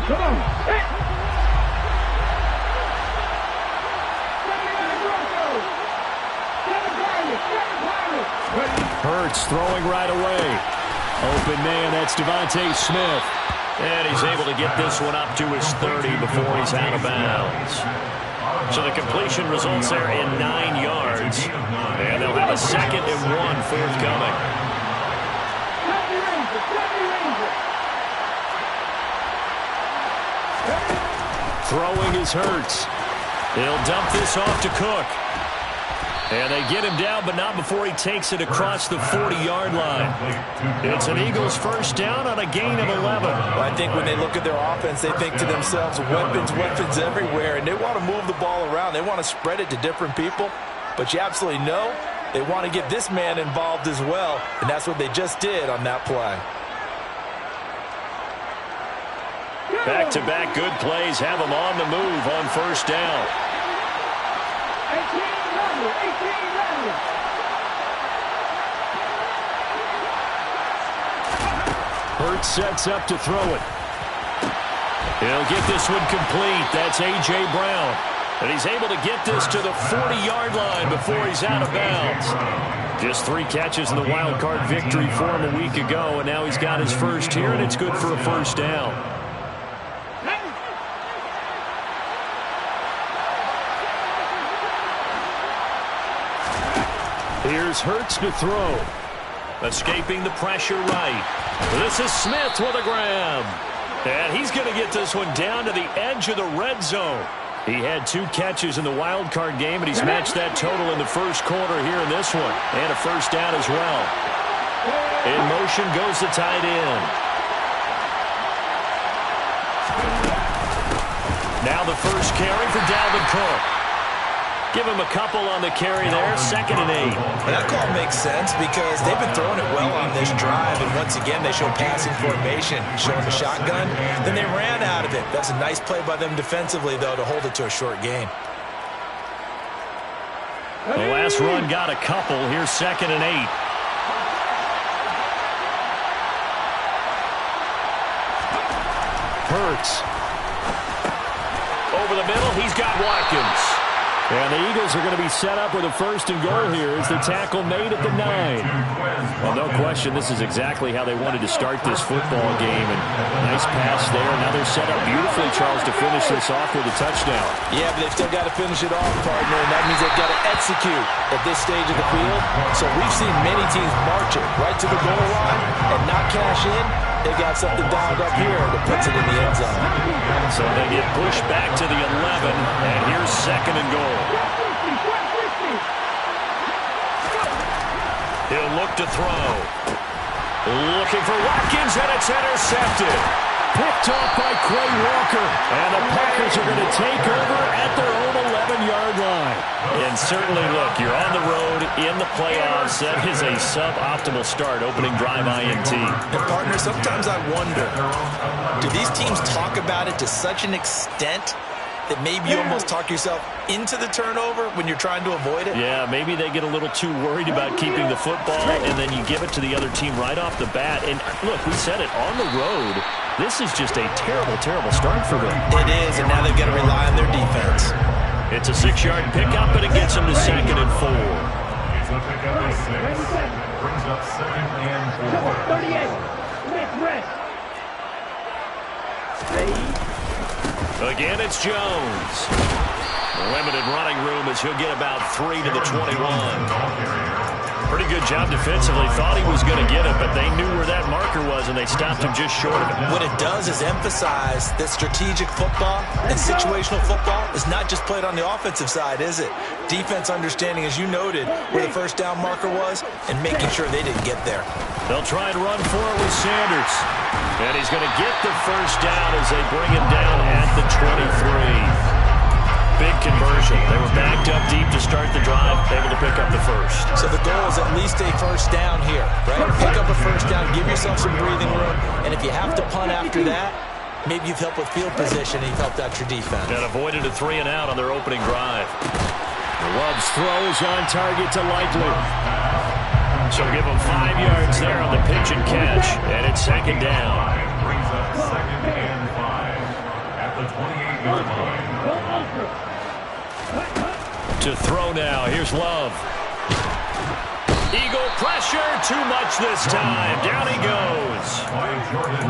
Come on. Hey. Hurts throwing right away. Open man, that's Devontae Smith. And he's able to get this one up to his 30 before he's out of bounds. So the completion results there in 9 yards. And they'll have a 2nd and 1 forthcoming. Throwing is Hurts. He'll dump this off to Cook. And they get him down, but not before he takes it across the 40-yard line. It's an Eagles first down on a gain of 11. Well, I think when they look at their offense, they think to themselves, weapons, weapons everywhere, and they want to move the ball around. They want to spread it to different people, but you absolutely know they want to get this man involved as well, and that's what they just did on that play. Back-to-back good plays have them on the move on first down. Hurts sets up to throw it. He'll get this one complete. That's A.J. Brown. And he's able to get this to the 40-yard line before he's out of bounds. Just 3 catches in the wild card victory for him a week ago, and now he's got his first here, and it's good for a first down. Here's Hurts to throw. Escaping the pressure right. This is Smith with a grab. And he's going to get this one down to the edge of the red zone. He had 2 catches in the wild card game, and he's matched that total in the first quarter here in this one. And a first down as well. In motion goes the tight end. Now the first carry for Dalvin Cook. Give him a couple on the carry there, 2nd and 8. And that call makes sense because they've been throwing it well on this drive, and once again they show passing formation, showing the shotgun. Then they ran out of it. That's a nice play by them defensively, though, to hold it to a short gain. The last run got a couple. Here's 2nd and 8. Hurts. Over the middle, he's got Watkins. And the Eagles are going to be set up with a 1st and goal here as the tackle made at the 9. Well, no question, this is exactly how they wanted to start this football game. And nice pass there. Now they're set up beautifully, Charles, to finish this off with a touchdown. Yeah, but they've still got to finish it off, partner, and that means they've got to execute at this stage of the field. So we've seen many teams march it right to the goal line and not cash in. They got something dialed up here that puts it in the end zone. So they get pushed back to the 11, and here's 2nd and goal. He'll look to throw. Looking for Watkins, and it's intercepted. Picked off by Quay Walker. And the Packers are going to take over at their own 11-yard line. And certainly, look, you're on the road in the playoffs. That is a suboptimal start, opening drive INT. And partner, sometimes I wonder, do these teams talk about it to such an extent that maybe you almost talk yourself into the turnover when you're trying to avoid it? Yeah, maybe they get a little too worried about keeping the football, and then you give it to the other team right off the bat. And look, we said it, on the road, this is just a terrible, terrible start for them. It is, and now they've got to rely on their defense. It's a 6-yard pickup, and it gets them to 2nd and 4. It's a pickup of 6. Brings up 2nd and 4. Again, it's Jones. Limited running room as he'll get about 3 to the 21. Pretty good job defensively. Thought he was going to get it, but they knew where that marker was, and they stopped him just short of it. What it does is emphasize that strategic football and situational football is not just played on the offensive side, is it? Defense understanding, as you noted, where the first down marker was and making sure they didn't get there. They'll try and run for it with Sanders. And he's going to get the first down as they bring him down at the 23. Big conversion. They were backed up deep to start the drive, able to pick up the first. So the goal is at least a first down here, right? Pick up a first down, give yourself some breathing room, and if you have to punt after that, maybe you've helped with field position and you've helped out your defense. And avoided a 3 and out on their opening drive. Love's throw is on target to Likely. So give him 5 yards there on the pitch and catch, and it's 2nd down. Brings up 2nd and 5. the 28-yard line. To throw now. Here's Love. Eagle pressure. Too much this time. Down he goes.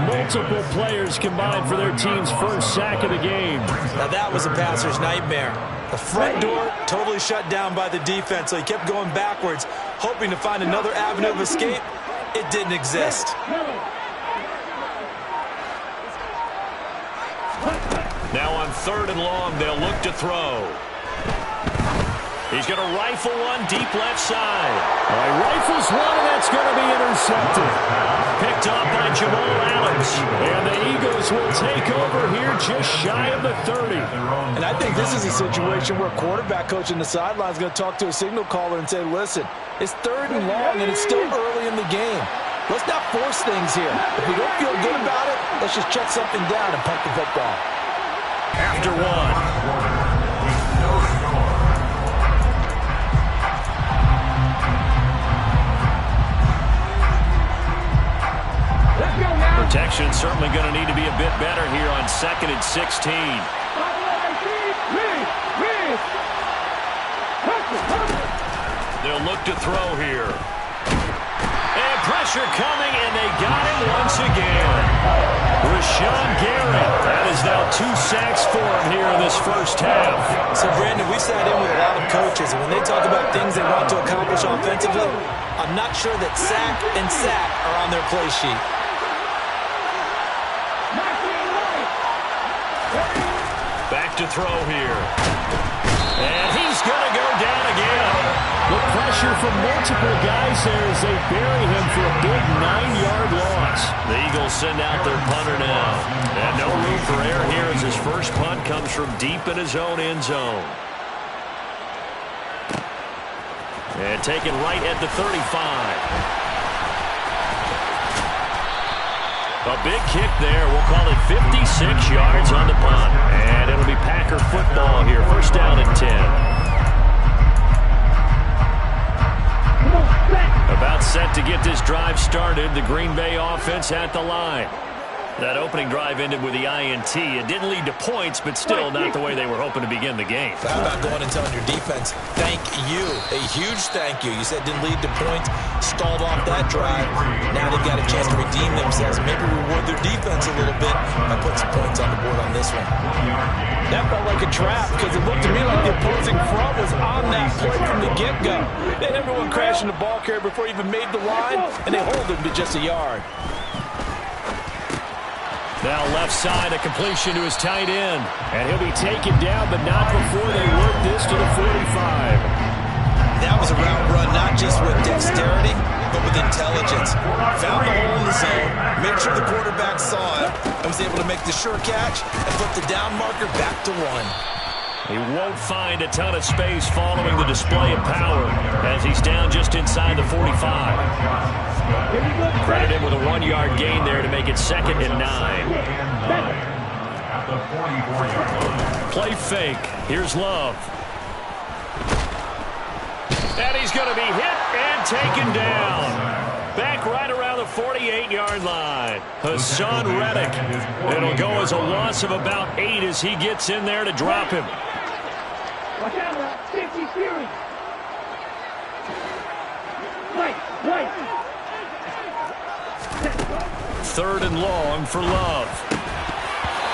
Multiple players combined for their team's first sack of the game. Now that was a passer's nightmare. The front door totally shut down by the defense, so he kept going backwards, hoping to find another avenue of escape. It didn't exist. Now on 3rd and long, they'll look to throw. He's going to rifle one deep left side. He rifles one, and that's going to be intercepted. Picked off by Jamal Adams. And the Eagles will take over here just shy of the 30. And I think this is a situation where a quarterback coach in the sideline is going to talk to a signal caller and say, listen, it's 3rd and long, and it's still early in the game. Let's not force things here. If we don't feel good about it, let's just check something down and punt the football. After one. Protection certainly going to need to be a bit better here on 2nd and 16. They'll look to throw here. And pressure coming, and they got him once again. Rashawn Gary. That is now 2 sacks for him here in this first half. So, Brandon, we sat in with a lot of coaches, and when they talk about things they want to accomplish offensively, I'm not sure that sack and sack are on their play sheet. Back to throw here. And he's going to go down again. The pressure from multiple guys there as they bury him for a big 9-yard loss. The Eagles send out their punter now. And no room for error here as his first punt comes from deep in his own end zone. And taken right at the 35. A big kick there. We'll call it 56 yards on the punt. And it'll be Packer football here. First down and 10. About set to get this drive started. The Green Bay offense at the line. That opening drive ended with the INT. It didn't lead to points, but still not the way they were hoping to begin the game. How about going and telling your defense, thank you, a huge thank you. You said it didn't lead to points, stalled off that drive. Now they've got a chance to redeem themselves, maybe reward their defense a little bit by putting some points on the board on this one. That felt like a trap because it looked to me like the opposing front was on that play from the get-go. They had everyone crashing the ball carrier before he even made the line, and they hold him to just a yard. Now left side, a completion to his tight end. And he'll be taken down, but not before they work this to the 45. That was a route run not just with dexterity, but with intelligence. Found the hole in the zone, made sure the quarterback saw it, and was able to make the sure catch and put the down marker back to 1. He won't find a ton of space following the display of power as he's down just inside the 45. Credit him with a 1-yard gain there to make it 2nd and 9. Play fake. Here's Love. And he's going to be hit and taken down. Back right around the 48-yard line. Hassan Reddick. It'll go as a loss of about 8 as he gets in there to drop him. Watch out, 50 series. Right. 3rd and long for Love.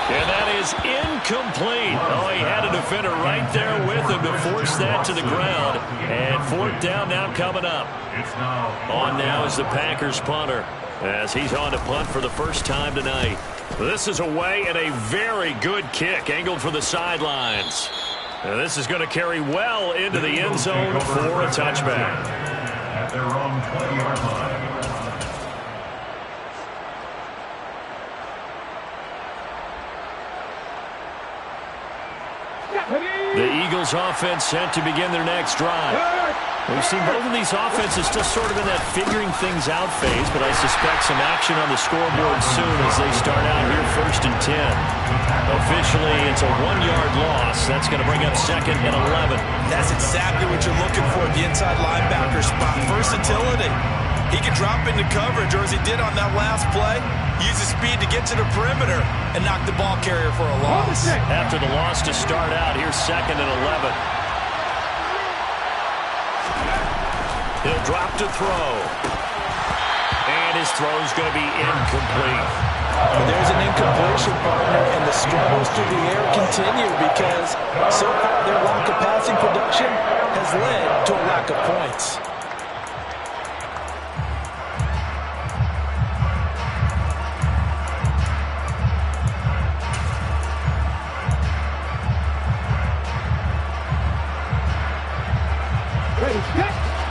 And that is incomplete. Oh, he had a defender right there with him to force that to the ground. And 4th down now coming up. On now is the Packers punter as he's on to punt for the first time tonight. This is away and a very good kick angled for the sidelines. And this is going to carry well into the end zone for a touchback. At their own 20-yard line. The Eagles offense set to begin their next drive. We've seen both of these offenses still sort of in that figuring things out phase, but I suspect some action on the scoreboard soon as they start out here 1st and 10. Officially, it's a 1-yard loss. That's going to bring up 2nd and 11. That's exactly what you're looking for at the inside linebacker spot. Versatility. He can drop into coverage, or as he did on that last play, use his speed to get to the perimeter and knock the ball carrier for a loss. After the loss to start out, here's 2nd and 11. He'll drop to throw. And his throw's going to be incomplete. Well, there's an incompletion, partner, and the struggles through the air continue because so far their lack of passing production has led to a lack of points.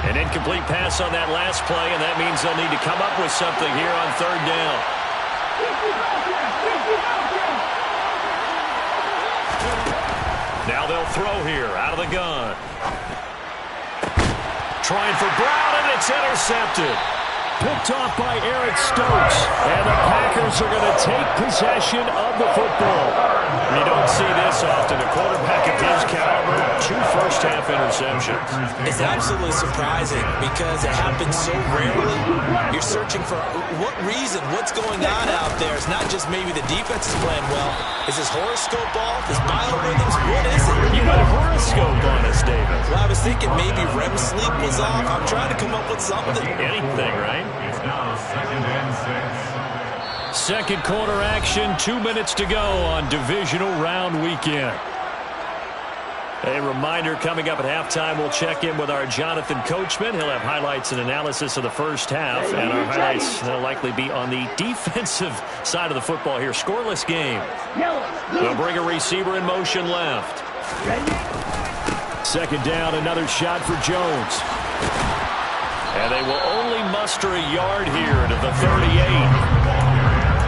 An incomplete pass on that last play, and that means they'll need to come up with something here on 3rd down. Now they'll throw here out of the gun. Trying for Brown, and it's intercepted. Picked off by Eric Stokes. And the Packers are going to take possession of the football. You don't see this often. A quarterback of his caliber, 2 first-half interceptions. It's absolutely surprising because it happens so rarely. You're searching for what reason, what's going on out there. It's not just maybe the defense is playing well. Is his horoscope off? His biorhythms? What is it? You had a horoscope on us, David. Well, I was thinking maybe REM sleep was off. I'm trying to come up with something. Anything, right? It's now 2nd and 6. Second quarter action, 2 minutes to go on divisional round weekend. A reminder, coming up at halftime, we'll check in with our Jonathan Coachman. He'll have highlights and analysis of the first half, and our highlights will likely be on the defensive side of the football here. Scoreless game. They'll bring a receiver in motion left. 2nd down, another shot for Jones. And they will only muster a yard here to the 38.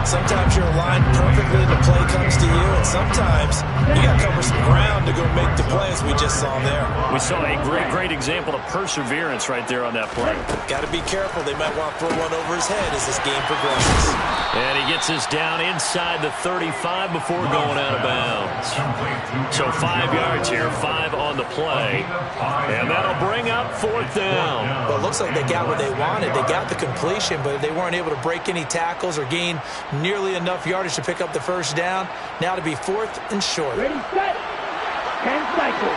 Sometimes you're aligned perfectly and the play comes to you, and sometimes you got to cover some ground to go make the play, as we just saw there. We saw a great example of perseverance right there on that play. Got to be careful. They might want to throw one over his head as this game progresses. And he gets us down inside the 35 before going out of bounds. So 5 yards here, 5 on the play. And that'll bring up 4th down. Well, it looks like they got what they wanted. They got the completion, but they weren't able to break any tackles or gain nearly enough yardage to pick up the first down. Now to be 4th and short. Ready, set, and cycle.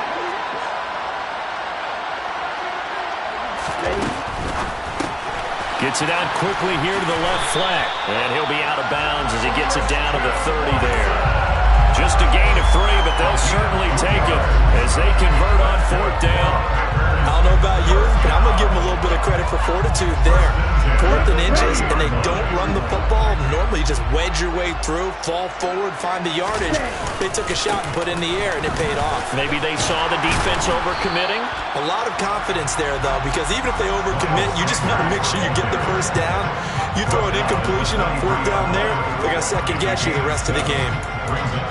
Ready. Gets it out quickly here to the left flat. And he'll be out of bounds as he gets it down to the 30 there. Just a gain of 3, but they'll certainly take it as they convert on 4th down. I don't know about you, but I'm going to give them a little bit of credit for fortitude there. 4th and inches, and they don't run the football. Normally, you just wedge your way through, fall forward, find the yardage. They took a shot and put it in the air, and it paid off. Maybe they saw the defense overcommitting. A lot of confidence there, though, because even if they overcommit, you just want to make sure you get the first down. You throw an incompletion on 4th down there, they're going to second-guess you the rest of the game.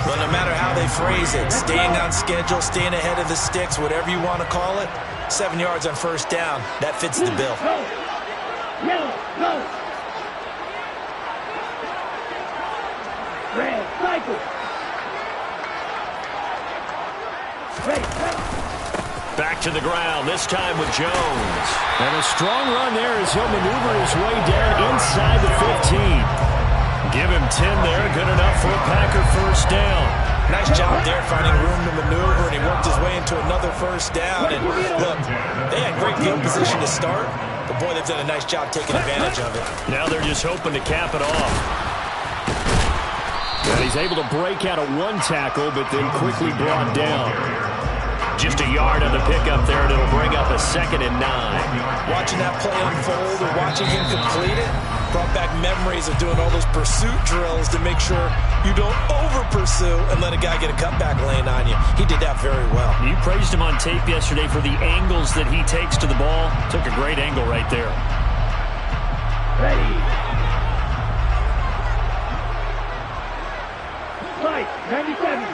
But no matter how they phrase it, staying on schedule, staying ahead of the sticks, whatever you want to call it, 7 yards on 1st down, that fits the bill. Go. Yellow, go. Red, cycle. Ready, set. Back to the ground, this time with Jones. And a strong run there as he'll maneuver his way down inside the 15. Give him 10 there, good enough for a Packer first down. Nice job there finding room to maneuver, and he worked his way into another first down. And look, they had great field position to start, but boy, they've done a nice job taking advantage of it. Now they're just hoping to cap it off. And he's able to break out of 1 tackle, but then quickly brought down. Just a yard on the pickup there, and it'll bring up a 2nd and 9. Watching that play unfold or watching him complete it brought back memories of doing all those pursuit drills to make sure you don't over-pursue and let a guy get a cutback lane on you. He did that very well. You praised him on tape yesterday for the angles that he takes to the ball. Took a great angle right there. Ready. Fight, 97.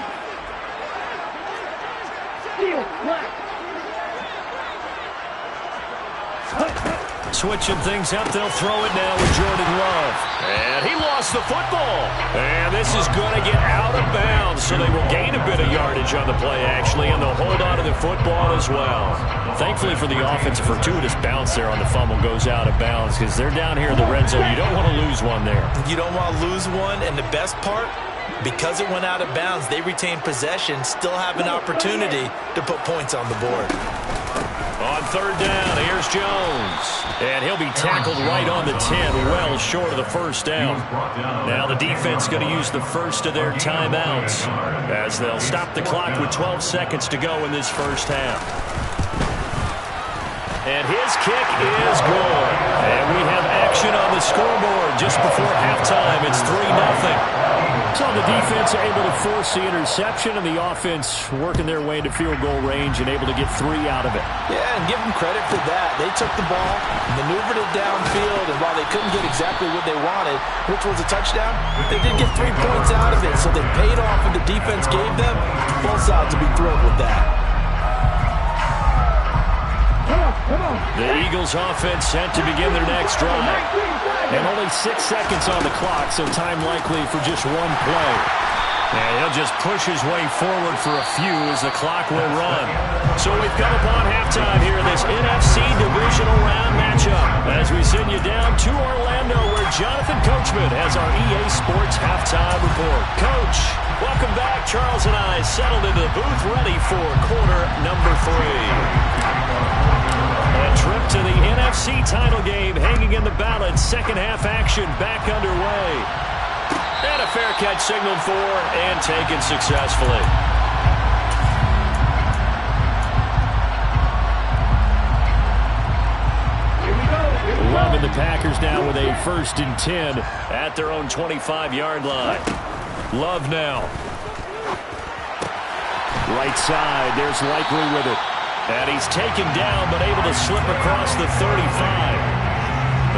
Steel, black. Switch switching things up. They'll throw it now with Jordan Love. And he lost the football. And this is going to get out of bounds, so they will gain a bit of yardage on the play, actually, and they'll hold on to the football as well. Thankfully for the offense, a fortuitous bounce there on the fumble goes out of bounds because they're down here in the red zone. You don't want to lose one there. You don't want to lose one, and the best part, because it went out of bounds, they retain possession, still have an opportunity to put points on the board. On third down, here's Jones. And he'll be tackled right on the 10, well short of the first down. Now the defense going to use the first of their timeouts as they'll stop the clock with 12 seconds to go in this first half. And his kick is good. And we have action on the scoreboard just before halftime. It's 3-0. So the defense able to force the interception, and the offense working their way into field goal range and able to get 3 out of it. Yeah, and give them credit for that. They took the ball, maneuvered it downfield, and while they couldn't get exactly what they wanted, which was a touchdown, they did get 3 points out of it. So they paid off what the defense gave them. Both sides will be thrilled with that. The Eagles offense set to begin their next drive. And only 6 seconds on the clock, so time likely for just one play. And he'll just push his way forward for a few as the clock will run. So we've come upon halftime here in this NFC Divisional Round matchup. As we send you down to Orlando, where Jonathan Coachman has our EA Sports Halftime Report. Coach, welcome back. Charles and I settled into the booth ready for quarter number 3. A trip to the NFC title game hanging in the balance. Second half action back underway. And a fair catch signaled for and taken successfully. Love and the Packers now with a 1st and 10 at their own 25-yard line. Love now. Right side, there's Likely with it. And he's taken down, but able to slip across the 35.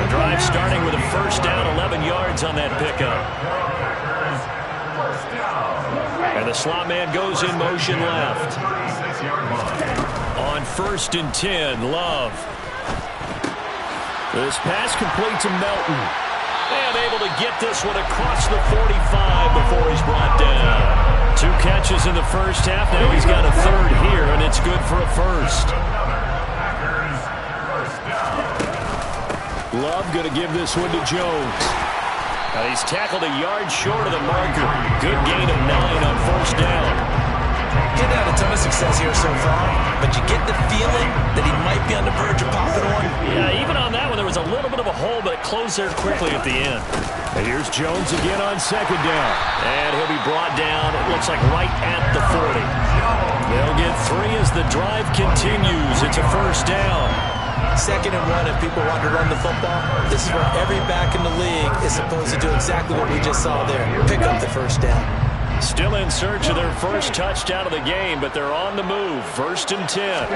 The drive starting with a first down, 11 yards on that pickup. And the slot man goes in motion left. On 1st and 10, Love. This pass complete to Melton. And able to get this one across the 45 before he's brought down. 2 catches in the first half. Now he's got a 3rd here, and it's good for a 1st. Love going to give this one to Jones. And he's tackled a yard short of the marker. Good gain of 9 on 1st down. Didn't have a ton of success here so far, but you get the feeling that he might be on the verge of popping one. Yeah, even on that one, there was a little bit of a hole, but it closed there quickly at the end. And here's Jones again on 2nd down. And he'll be brought down, it looks like right at the 40. They'll get 3 as the drive continues. It's a 1st down. 2nd and 1, and people want to run the football. This is where every back in the league is supposed to do exactly what we just saw there. Pick up the 1st down. Still in search of their first touchdown of the game, but they're on the move. 1st and 10.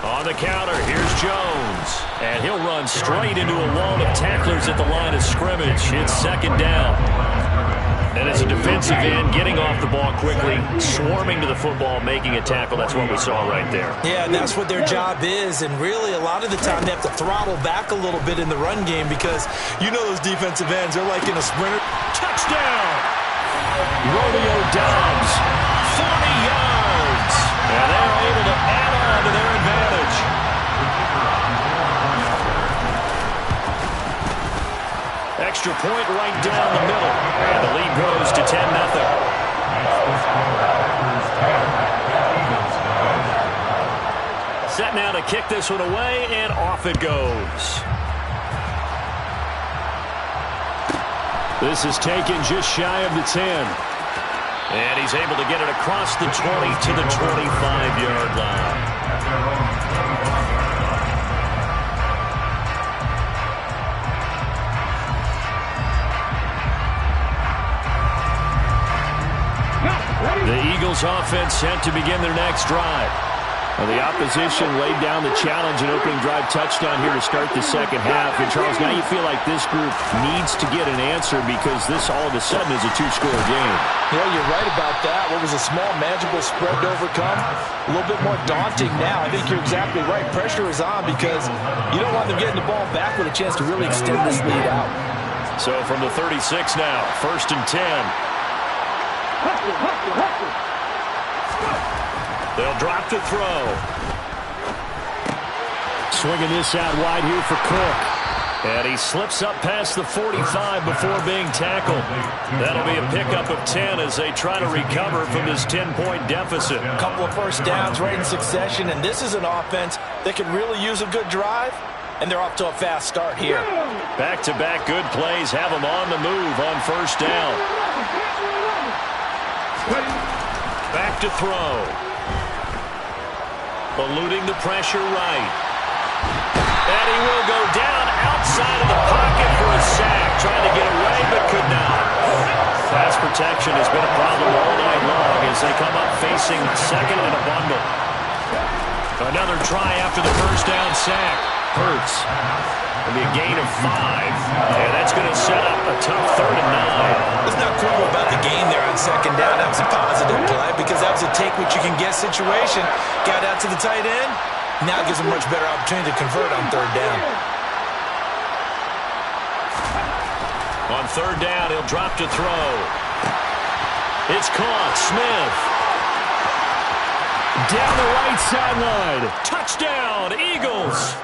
On the counter, here's Jones. And he'll run straight into a wall of tacklers at the line of scrimmage. It's 2nd down. And as a defensive end, getting off the ball quickly, swarming to the football, making a tackle. That's what we saw right there. Yeah, and that's what their job is. And really, a lot of the time, they have to throttle back a little bit in the run game because you know those defensive ends, they're like in a sprinter. Touchdown! Romeo Doubs, 40 yards. And they're able to add on to their advantage. Extra point right down the middle. And the lead goes to 10-0. Set now to kick this one away, and off it goes. This is taken just shy of the 10. And he's able to get it across the 20 to the 25-yard line. The Eagles offense set to begin their next drive. Well, the opposition laid down the challenge and opening drive touchdown here to start the second half. And, Charles, now you feel like this group needs to get an answer because this all of a sudden is a two-score game. Yeah, you're right about that. What was a small, manageable spread to overcome, a little bit more daunting now. I think you're exactly right. Pressure is on because you don't want them getting the ball back with a chance to really extend this lead out. So from the 36 now, 1st and 10. They'll drop to throw. Swinging this out wide here for Cook. And he slips up past the 45 before being tackled. That'll be a pickup of 10 as they try to recover from this 10-point deficit. A couple of first downs right in succession, and this is an offense that can really use a good drive, and they're off to a fast start here. Back-to-back good plays have them on the move on 1st down. Back to throw. Eluding the pressure right. And he will go down outside of the pocket for a sack. Trying to get away, but could not. Pass protection has been a problem all night long as they come up facing second and a bundle. Another try after the first down sack. Hurts. It'll be a gain of 5. And that's going to set up a tough 3rd and 9. It's not cool about the gain there on 2nd down. That was a positive play because that was a take-what-you-can-get situation. Got out to the tight end. Now it gives them a much better opportunity to convert on 3rd down. On 3rd down, he'll drop to throw. It's caught. Smith. Down the right sideline. Touchdown, Eagles.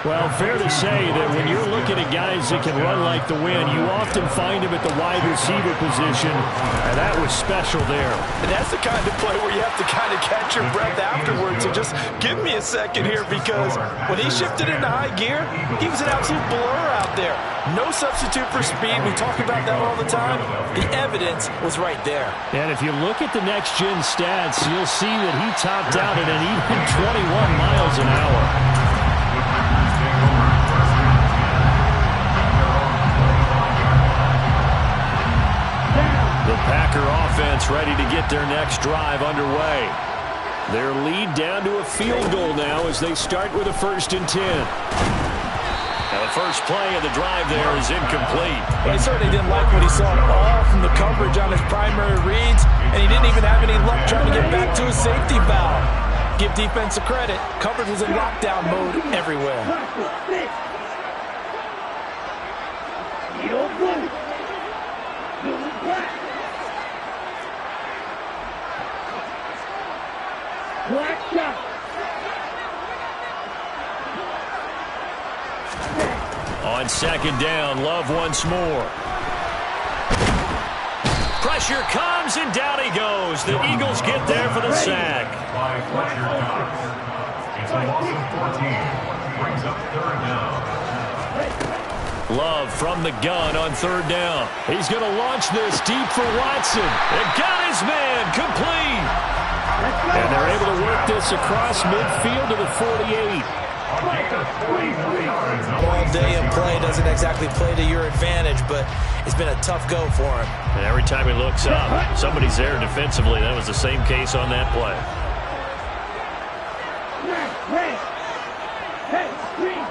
Well, fair to say that when you're looking at guys that can run like the wind, you often find them at the wide receiver position, and that was special there. And that's the kind of play where you have to kind of catch your breath afterwards and just give me a second here because when he shifted into high gear, he was an absolute blur out there. No substitute for speed. We talk about that all the time. The evidence was right there. And if you look at the next-gen stats, you'll see that he topped out at an even 21 miles an hour. The Packer offense ready to get their next drive underway. Their lead down to a field goal now as they start with a 1st and 10. Now the first play of the drive there is incomplete. Well, he certainly didn't like what he saw at all from the coverage on his primary reads, and he didn't even have any luck trying to get back to his safety valve. Give defense a credit. Coverage was in lockdown mode everywhere. Black shot. On 2nd down, Love once more. Pressure comes, and down he goes. The Eagles get there for the sack. By Fletcher Cox. It's a loss of 14. Brings up 3rd down. Love from the gun on 3rd down. He's going to launch this deep for Watson. It got his man complete. And they're able to work this across midfield to the 48. All day in play doesn't exactly play to your advantage, but it's been a tough go for him. And every time he looks up, somebody's there defensively. That was the same case on that play. Hey, green.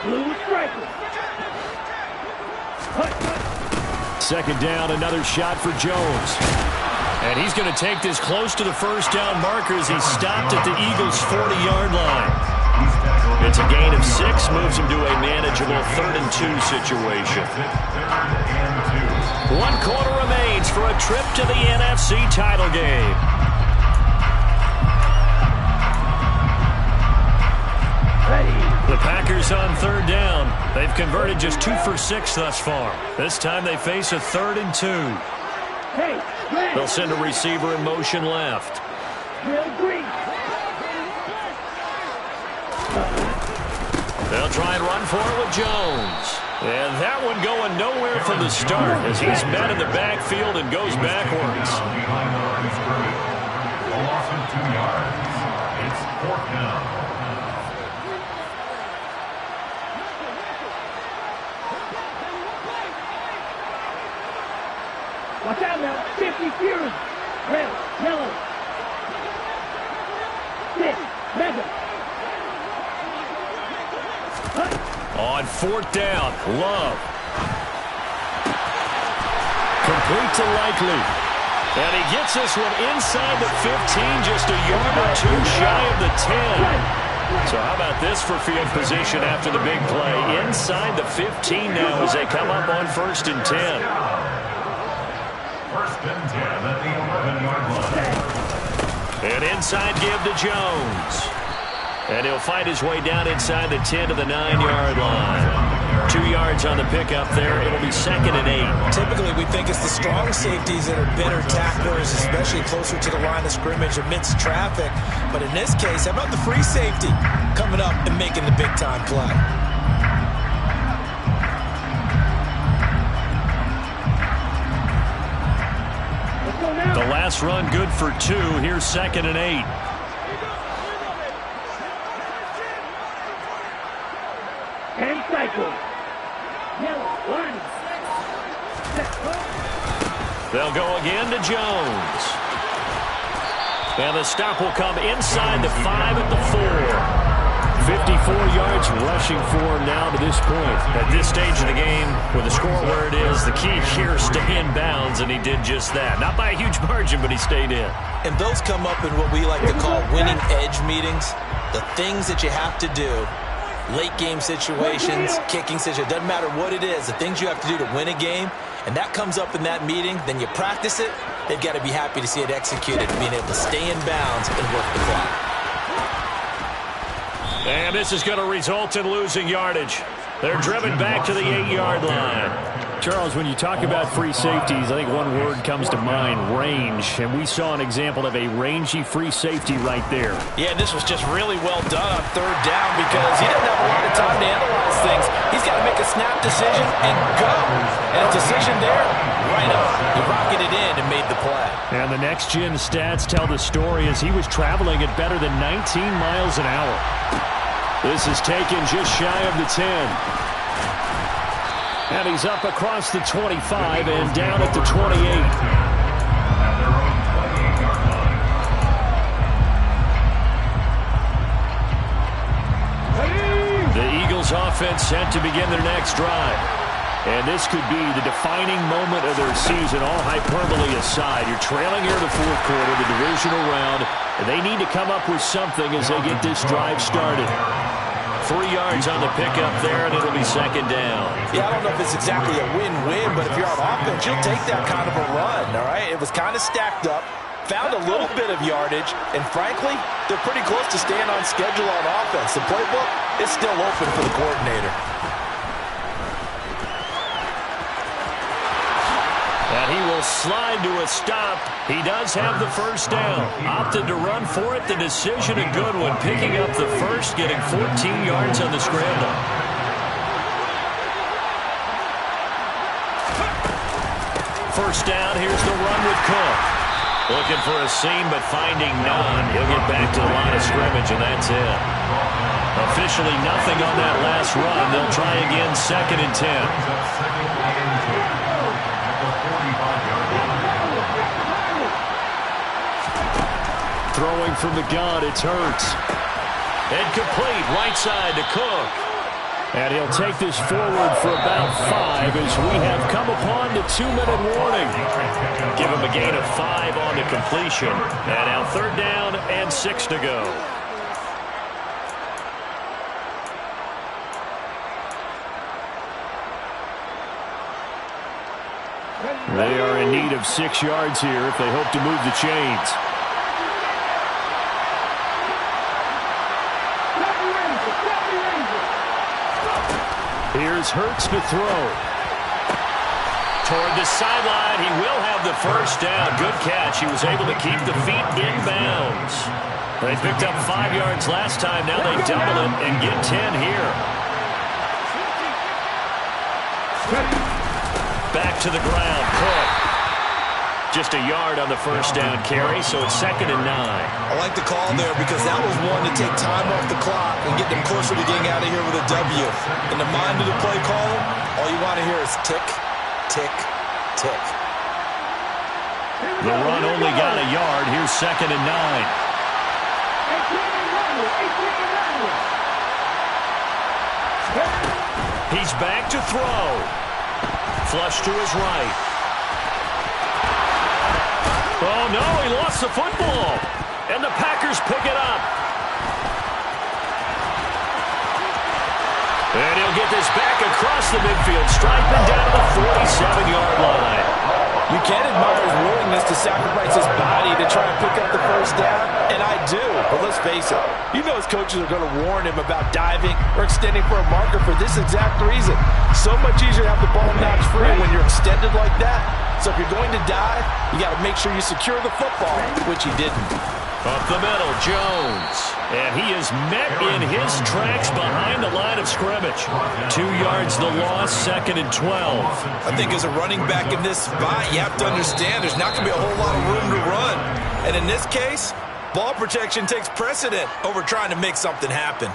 Blue striker. 2nd down, another shot for Jones. And he's going to take this close to the first down marker as he stopped at the Eagles' 40-yard line. It's a gain of 6, moves him to a manageable 3rd and 2 situation. 1 quarter remains for a trip to the NFC title game. The Packers on 3rd down. They've converted just 2 for 6 thus far. This time they face a 3rd and 2. They'll send a receiver in motion left. They'll try and run for it with Jones. And that one going nowhere from the start as he's met in the backfield and goes backwards. A loss of 2 yards. It's 4th down. Watch out now. 50 Fury. Red, yellow. On fourth down, Love. Complete to Likely. And he gets this one inside the 15, just a yard or two shy of the 10. So how about this for field position after the big play? Inside the 15 now as they come up on 1st and 10. 1st and 10 at the 11-yard line. And inside give to Jones. And he'll fight his way down inside the 10 to the 9-yard line. 2 yards on the pickup there. It'll be 2nd and 8. Typically, we think it's the strong safeties that are better tacklers, especially closer to the line of scrimmage amidst traffic. But in this case, how about the free safety coming up and making the big-time play? The last run good for 2. Here's 2nd and 8. And cycle. Yellow, line. They'll go again to Jones. And the stop will come inside the 5 at the 4. 54 yards rushing for him now to this point. At this stage of the game, with the score where it is, the key here is stay in bounds, and he did just that. Not by a huge margin, but he stayed in. And those come up in what we like to call winning edge meetings. The things that you have to do. Late game situations, kicking situations, doesn't matter what it is, the things you have to do to win a game, and that comes up in that meeting, then you practice it, they've got to be happy to see it executed, being able to stay in bounds and work the clock. And this is going to result in losing yardage. They're driven back to the 8-yard line. Charles, when you talk about free safeties, I think one word comes to mind, range. And we saw an example of a rangy free safety right there. Yeah, this was just really well done on 3rd down because he doesn't have a lot of time to analyze things. He's got to make a snap decision and go. And a decision there, right on. He rocketed in and made the play. And the next-gen stats tell the story as he was traveling at better than 19 miles an hour. This is taken just shy of the 10. And he's up across the 25 and down at the 28. The Eagles offense set to begin their next drive. And this could be the defining moment of their season, all hyperbole aside. You're trailing here in the 4th quarter, the divisional round, and they need to come up with something as they get this drive started. 3 yards on the pickup there, and it'll be 2nd down. Yeah, I don't know if it's exactly a win-win, but if you're on offense, you'll take that kind of a run, all right? It was kind of stacked up, found a little bit of yardage, and frankly, they're pretty close to staying on schedule on offense. The playbook is still open for the coordinator. And he will slide to a stop. He does have the 1st down. Opted to run for it. The decision a good one. Picking up the 1st, getting 14 yards on the scramble. First down. Here's the run with Cook. Looking for a seam, but finding none. He'll get back to the line of scrimmage, and that's it. Officially nothing on that last run. They'll try again, 2nd and 10. Throwing from the gun, it's Hurts. And complete, right side to Cook. And he'll take this forward for about 5 as we have come upon the 2-minute warning. Give him a gain of 5 on the completion. And now 3rd down and 6 to go. They are in need of 6 yards here if they hope to move the chains. Here's Hurts to throw. Toward the sideline, he will have the 1st down. Good catch. He was able to keep the feet in bounds. They picked up 5 yards last time. Now they double it and get 10 here. Back to the ground. Cook. Just a yard on the 1st down carry, so it's 2nd and 9. I like the call there because that was one to take time off the clock and get them closer to getting out of here with a W. In the mind of the play caller, all you want to hear is tick, tick, tick. The run only got a yard. Here's 2nd and 9. He's back to throw. Flush to his right. Oh, no, he lost the football. And the Packers pick it up. And he'll get this back across the midfield stripe and down to the 47-yard line. You can admire his willingness to sacrifice his body to try and pick up the first down, and I do. But let's face it, you know his coaches are going to warn him about diving or extending for a marker for this exact reason. So much easier to have the ball knocked free when you're extended like that. So if you're going to dive, you got to make sure you secure the football, which he didn't. Up the middle, Jones. And he is met in his tracks behind the line of scrimmage. 2 yards the loss, 2nd and 12. I think as a running back in this spot, you have to understand there's not going to be a whole lot of room to run. And in this case, ball protection takes precedent over trying to make something happen.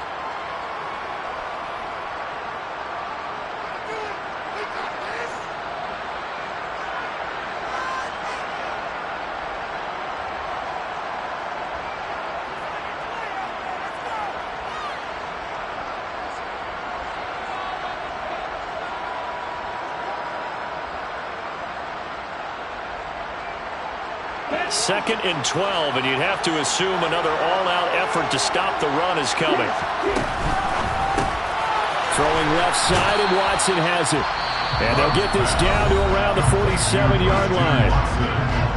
Second and 12, and you'd have to assume another all-out effort to stop the run is coming. Throwing left side, and Watson has it. And they'll get this down to around the 47-yard line.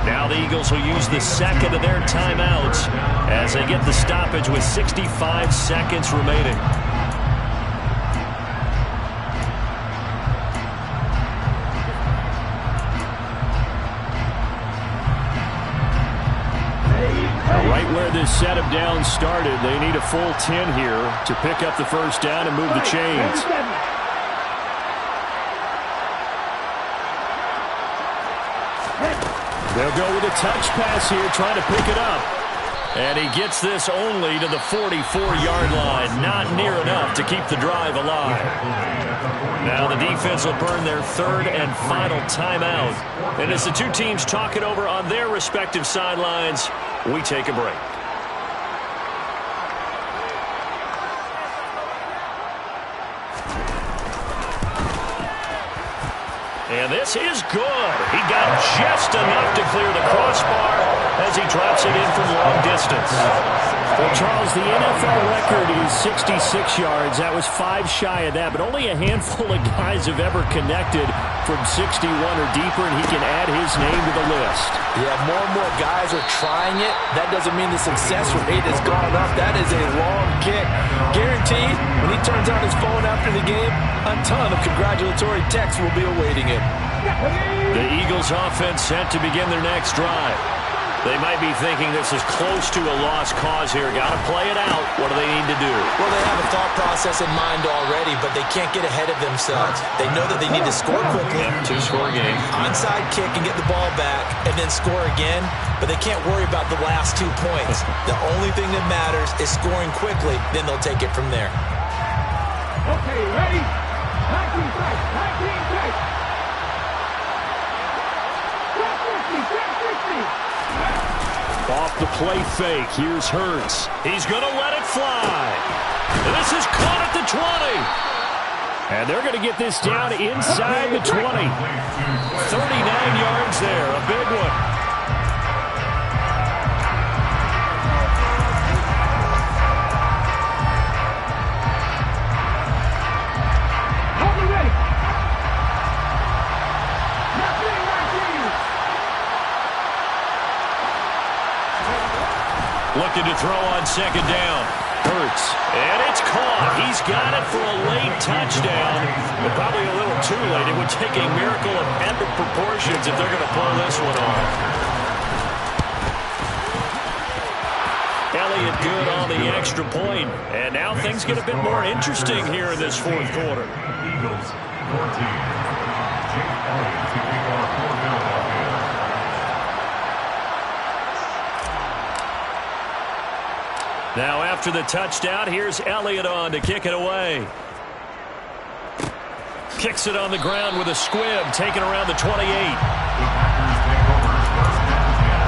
Now the Eagles will use the second of their timeouts as they get the stoppage with 65 seconds remaining. Right where this set of downs started, they need a full 10 here to pick up the first down and move the chains. They'll go with a touch pass here, trying to pick it up. And he gets this only to the 44-yard line. Not near enough to keep the drive alive. Now the defense will burn their third and final timeout. And as the two teams talk it over on their respective sidelines, we take a break. And this is good. He got just enough to clear the crossbar as he drops it in from long distance. Well, Charles, the NFL record is 66 yards. That was 5 shy of that, but only a handful of guys have ever connected from 61 or deeper, and he can add his name to the list. Yeah, more and more guys are trying it. That doesn't mean the success rate has gone up. That is a long kick. Guaranteed, when he turns on his phone after the game, a ton of congratulatory texts will be awaiting him. The Eagles offense set to begin their next drive. They might be thinking this is close to a lost cause here. Got to play it out. What do they need to do? Well, they have a thought process in mind already, but they can't get ahead of themselves. They know that they need to score quickly. Two-score game. Onside kick and get the ball back and then score again, but they can't worry about the last 2 points. The only thing that matters is scoring quickly, then they'll take it from there. Okay, ready? 19 strikes, 19 strikes. 60. Off the play fake, here's Hurts. He's going to let it fly. And this is caught at the 20. And they're going to get this down inside the 20. 39 yards there, a big one. Looking to throw on second down. Hurts. And it's caught. He's got it for a late touchdown. But probably a little too late. It would take a miracle of epic proportions if they're going to pull this one off. Elliott good on the extra point. And now things get a bit more interesting here in this fourth quarter. Eagles 14. Jake Elliott to kick off Philadelphia. Now after the touchdown, here's Elliott on to kick it away. Kicks it on the ground with a squib, taken around the 28. The Packers take over first and 10.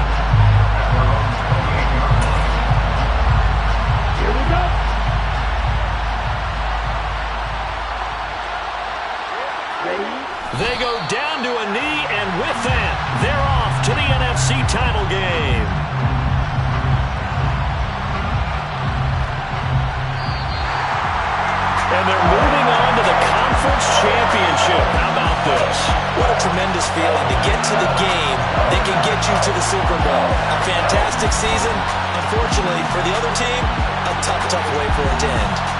Here we go. They go down to a knee, and with that, they're off to the NFC title game. And they're moving on to the conference championship. How about this? What a tremendous feeling to get to the game that can get you to the Super Bowl. A fantastic season. Unfortunately, for the other team, a tough way for it to end.